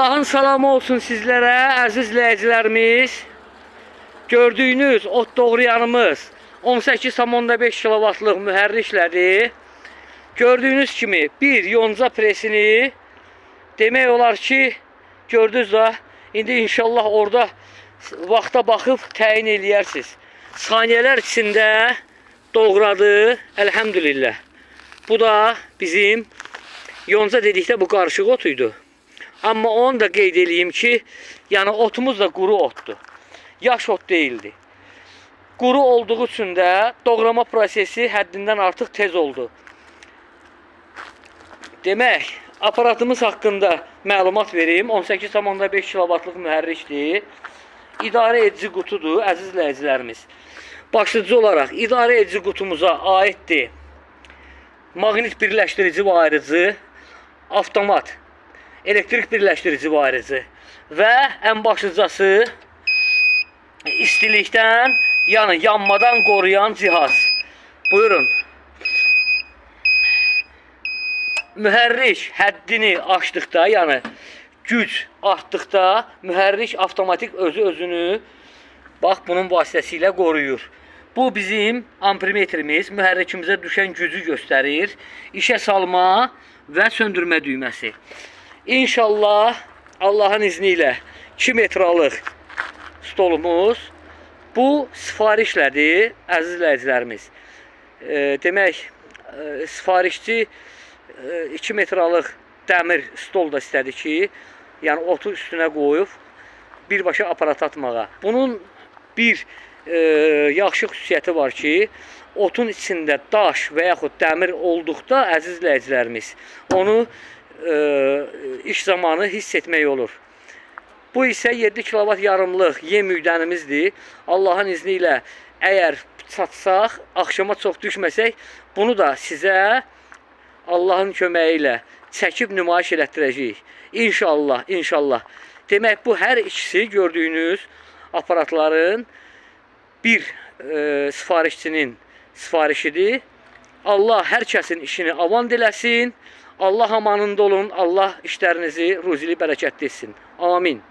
Allah'ın salamı olsun sizlərə, əziz izləyicilərimiz. Gördüyünüz ot doğrayanımız 18,5 kilovatlıq mühərriklədir. Gördüyünüz kimi bir yonca presini demək olar ki, gördünüz da, indi inşallah orada vaxta baxıb təyin eləyərsiniz. Saniyələr içində doğradı, elhamdülillah. Bu da bizim yonca dedikdə bu qarışıq otuydu. Amma onu da qeyd edeyim ki, yəni otumuz da quru otdur. Yaş ot değildi. Quru olduğu üçün də doğrama prosesi həddindən artıq tez oldu. Demək, aparatımız haqqında məlumat vereyim. 18,5 kilovatlıq mühərrikdir. İdarə edici qutudur, əziz izləyicilərimiz. Başlıca olaraq idarə edici qutumuza aiddir maqnit birləşdirici və ayrıcı, avtomat elektrik birləşdirici və ayrıcı və ən başlıcası istilikdən, yəni yanmadan qoruyan cihaz. Buyurun. Mühərrik həddini aşdıqda, yəni güc artdıqda mühərrik avtomatik özünü bax bunun vasitəsilə qoruyur. Bu bizim ampermetrimiz, mühərrikimizə düşən gücü göstərir. İşə salma və söndürmə düyməsi. İnşallah Allahın izni ilə 2 metralıq stolumuz bu sifarişlədir, əziz izləyicilərimiz. Demək, sifarişçi 2 metralıq dəmir stol da istədi ki, yəni otu üstünə qoyub birbaşa aparat atmağa. Bunun bir yaxşı xüsusiyyəti var ki, otun içində daş və yaxud dəmir olduqda, əziz izləyicilərimiz, onu iş zamanı hiss etmək olur. Bu isə 7 kilovat yarımlıq yem üydənimizdir. Allahın izni ilə əgər çatsaq, axşama çox düşməsək, bunu da sizə Allahın köməyi ilə çəkib nümayiş elətdirəcəyik. İnşallah, inşallah. Demək, bu hər ikisi gördüyünüz aparatların bir sifarişçinin sifarişidir. Allah hər kəsin işini avan diləsin. Allah amanında olun. Allah işlərinizi ruzili bərəkətli etsin. Amin.